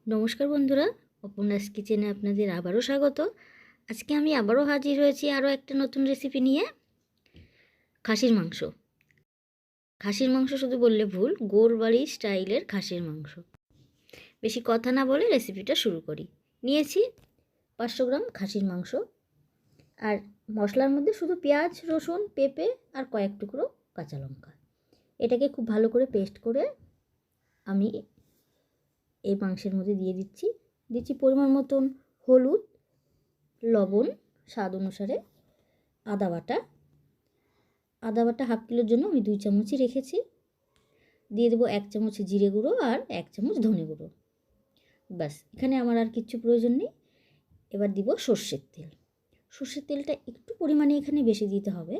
নমস্কার বন্ধুরা, অপর্ণাস কিচেনে আপনাদের আবারও স্বাগত। আজকে আমি আবারও হাজির হয়েছি আরও একটা নতুন রেসিপি নিয়ে। খাসির মাংস। খাসির মাংস শুধু বললে ভুল, গোরবাড়ি স্টাইলের খাসির মাংস। বেশি কথা না বলে রেসিপিটা শুরু করি। নিয়েছি 500 গ্রাম খাসির মাংস, আর মশলার মধ্যে শুধু পেঁয়াজ, রসুন, পেঁপে আর কয়েক টুকরো কাঁচা লঙ্কা। এটাকে খুব ভালো করে পেস্ট করে আমি এই মাংসের মধ্যে দিচ্ছি পরিমাণ মতন হলুদ, লবণ, স্বাদ অনুসারে আদা বাটা। হাফ কিলোর জন্য আমি 2 চামচই রেখেছি। দিয়ে দেবো 1 চামচ জিরে গুঁড়ো আর 1 চামচ ধনে গুঁড়ো। ব্যাস, এখানে আমার আর কিচ্ছু প্রয়োজন নেই। এবার দিব সর্ষের তেল। সর্ষের তেলটা একটু পরিমাণে এখানে বেশি দিতে হবে,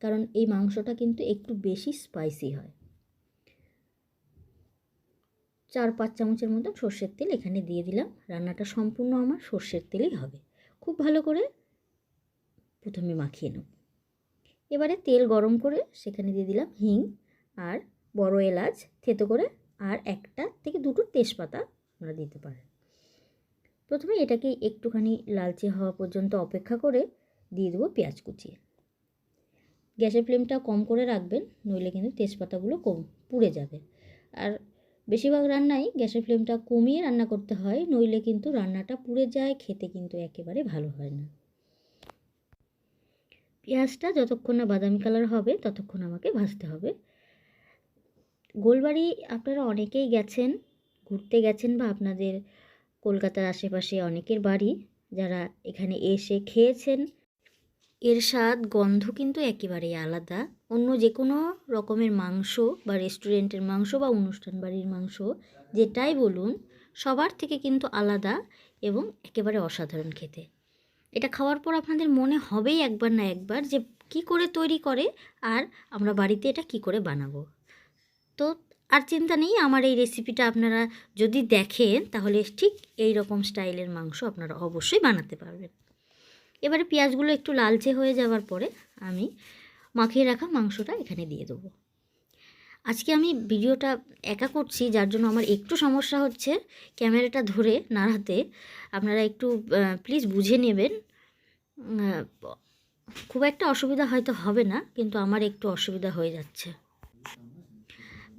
কারণ এই মাংসটা কিন্তু একটু বেশি স্পাইসি হয়। 4-5 চামচের মতো সর্ষের তেল এখানে দিয়ে দিলাম। রান্নাটা সম্পূর্ণ আমার সর্ষের তেলেই হবে। খুব ভালো করে প্রথমে মাখিয়ে নেব। এবারে তেল গরম করে সেখানে দিয়ে দিলাম হিং আর বড় এলাচ থেতো করে, আর 1 থেকে 2টো তেজপাতা আপনারা দিতে পারেন। প্রথমে এটাকে একটুখানি লালচে হওয়া পর্যন্ত অপেক্ষা করে দিয়ে দেবো পেঁয়াজ কুচি। গ্যাসের ফ্লেমটা কম করে রাখবেন, নইলে কিন্তু তেজপাতাগুলো পুড়ে যাবে। আর বেশিরভাগ রান্নাই গ্যাসের ফ্লেমটা কমিয়ে রান্না করতে হয়, নইলে কিন্তু রান্নাটা পুড়ে যায়, খেতে কিন্তু একেবারে ভালো হয় না। পেঁয়াজটা যতক্ষণ না বাদামি কালার হবে ততক্ষণ আমাকে ভাজতে হবে। গোলবাড়ি আপনারা অনেকেই গেছেন, ঘুরতে গেছেন, বা আপনাদের কলকাতার আশেপাশে অনেকের বাড়ি, যারা এখানে এসে খেয়েছেন। এর স্বাদ গন্ধ কিন্তু একেবারেই আলাদা। অন্য যে কোনো রকমের মাংস বা রেস্টুরেন্টের মাংস বা অনুষ্ঠান বাড়ির মাংস, যেটাই বলুন, সবার থেকে কিন্তু আলাদা এবং একেবারে অসাধারণ খেতে। এটা খাওয়ার পর আপনাদের মনে হবেই একবার না একবার যে কি করে তৈরি করে আর আমরা বাড়িতে এটা কি করে বানাবো। তো আর চিন্তা নেই, আমার এই রেসিপিটা আপনারা যদি দেখেন তাহলে ঠিক এই রকম স্টাইলের মাংস আপনারা অবশ্যই বানাতে পারবেন। এবারে পেঁয়াজগুলো একটু লালচে হয়ে যাওয়ার পরে আমি মাখিয়ে রাখা মাংসটা এখানে দিয়ে দেবো। আজকে আমি ভিডিওটা একা করছি, যার জন্য আমার একটু সমস্যা হচ্ছে ক্যামেরাটা ধরে নাড়াতে। আপনারা একটু প্লিজ বুঝে নেবেন। খুব একটা অসুবিধা হয়তো হবে না, কিন্তু আমার একটু অসুবিধা হয়ে যাচ্ছে।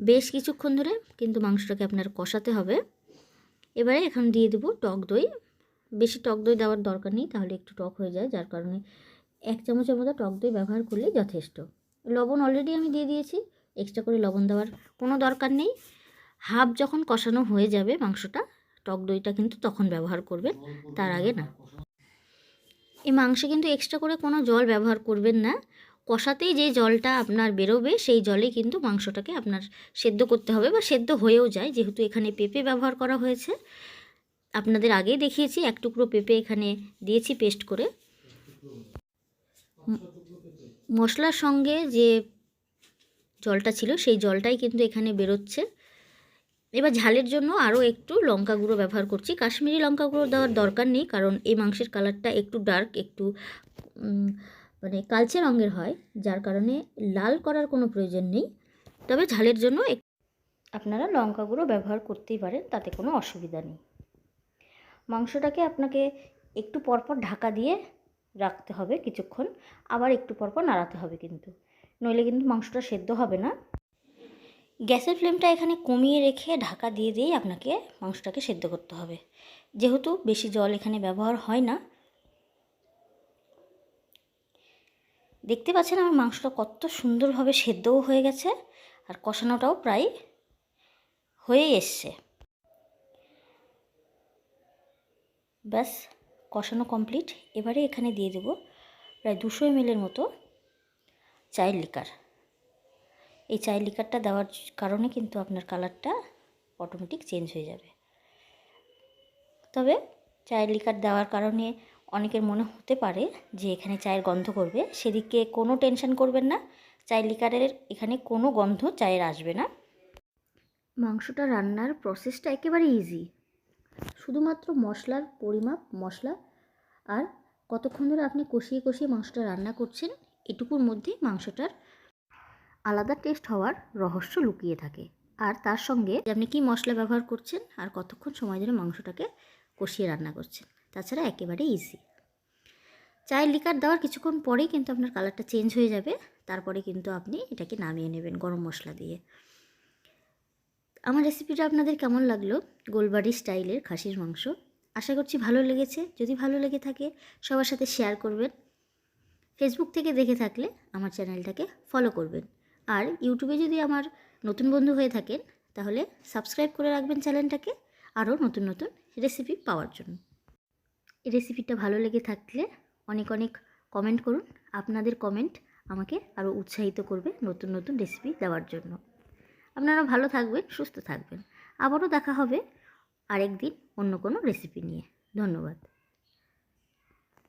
বেশ কিছুক্ষণ ধরে কিন্তু মাংসটাকে আপনার কষাতে হবে। এবারে এখন দিয়ে দেবো টক দই। বেশি টক দই দেওয়ার দরকার নেই, তাহলে একটু টক হয়ে যায়, যার কারণে 1 চামচের মতো টক দই ব্যবহার করলেই যথেষ্ট। লবণ অলরেডি আমি দিয়ে দিয়েছি, এক্সট্রা করে লবণ দেওয়ার কোনো দরকার নেই। হাফ যখন কষানো হয়ে যাবে মাংসটা, টক দইটা কিন্তু তখন ব্যবহার করবেন, তার আগে না। এই মাংসে কিন্তু এক্সট্রা করে কোনো জল ব্যবহার করবেন না। কষাতেই যে জলটা আপনার বেরোবে সেই জলেই কিন্তু মাংসটাকে আপনার সেদ্ধ করতে হবে, বা সেদ্ধ হয়েও যায়, যেহেতু এখানে পেঁপে ব্যবহার করা হয়েছে। আপনাদের আগেই দেখিয়েছি, 1 টুকরো পেঁপে এখানে দিয়েছি পেস্ট করে। মশলার সঙ্গে যে জলটা ছিল সেই জলটাই কিন্তু এখানে বেরোচ্ছে। এবার ঝালের জন্য আরও একটু লঙ্কা গুঁড়ো ব্যবহার করছি। কাশ্মীরি লঙ্কা গুঁড়ো দেওয়ার দরকার নেই, কারণ এই মাংসের কালারটা একটু ডার্ক, একটু মানে কালচে রঙের হয়, যার কারণে লাল করার কোনো প্রয়োজন নেই। তবে ঝালের জন্য আপনারা লঙ্কা গুঁড়ো ব্যবহার করতেই পারেন, তাতে কোনো অসুবিধা নেই। মাংসটাকে আপনাকে একটু পরপর ঢাকা দিয়ে রাখতে হবে কিছুক্ষণ, আবার একটু পরপর নাড়াতে হবে, কিন্তু নইলে কিন্তু মাংসটা সেদ্ধ হবে না। গ্যাসের ফ্লেমটা এখানে কমিয়ে রেখে ঢাকা দিয়ে দিয়েই আপনাকে মাংসটাকে সেদ্ধ করতে হবে, যেহেতু বেশি জল এখানে ব্যবহার হয় না। দেখতে পাচ্ছেন আমার মাংসটা কত সুন্দরভাবে সেদ্ধও হয়ে গেছে, আর কষানোটাও প্রায় হয়েই এসছে। ব্যাস, কষানো কমপ্লিট। এবারে এখানে দিয়ে দেবো প্রায় 200 ml মতো চায়ের লিকার। এই চায়ের লিকারটা দেওয়ার কারণে কিন্তু আপনার কালারটা অটোমেটিক চেঞ্জ হয়ে যাবে। তবে চায়ের লিকার দেওয়ার কারণে অনেকের মনে হতে পারে যে এখানে চায়ের গন্ধ করবে, সেদিকে কোনো টেনশন করবেন না। চায়ের লিকারের এখানে কোনো গন্ধ চায়ের আসবে না। মাংসটা রান্নার প্রসেসটা একেবারে ইজি। শুধুমাত্র মশলার পরিমাপ, মশলা আর কতক্ষণ ধরে আপনি কষিয়ে কষিয়ে মাংসটা রান্না করছেন, এটুকুর মধ্যেই মাংসটার আলাদা টেস্ট হওয়ার রহস্য লুকিয়ে থাকে। আর তার সঙ্গে আপনি কি মশলা ব্যবহার করছেন আর কতক্ষণ সময় ধরে মাংসটাকে কষিয়ে রান্না করছেন। তাছাড়া একেবারে ইজি। চায়ের লিকার দেওয়ার কিছুক্ষণ পরেই কিন্তু আপনার কালারটা চেঞ্জ হয়ে যাবে। তারপরে কিন্তু আপনি এটাকে নামিয়ে নেবেন গরম মশলা দিয়ে। আমার রেসিপিটা আপনাদের কেমন লাগলো? গোলবাড়ি স্টাইলের খাসির মাংস। আশা করছি ভালো লেগেছে। যদি ভালো লেগে থাকে সবার সাথে শেয়ার করবেন। ফেসবুক থেকে দেখে থাকলে আমার চ্যানেলটাকে ফলো করবেন। আর ইউটিউবে যদি আমার নতুন বন্ধু হয়ে থাকেন তাহলে সাবস্ক্রাইব করে রাখবেন চ্যানেলটাকে, আরও নতুন নতুন রেসিপি পাওয়ার জন্য। এই রেসিপিটা ভালো লেগে থাকলে অনেক অনেক কমেন্ট করুন। আপনাদের কমেন্ট আমাকে আরও উৎসাহিত করবে নতুন নতুন রেসিপি দেওয়ার জন্য। আপনারা ভালো থাকবেন, সুস্থ থাকবেন। আবারও দেখা হবে আরেকদিন অন্য কোনো রেসিপি নিয়ে। ধন্যবাদ।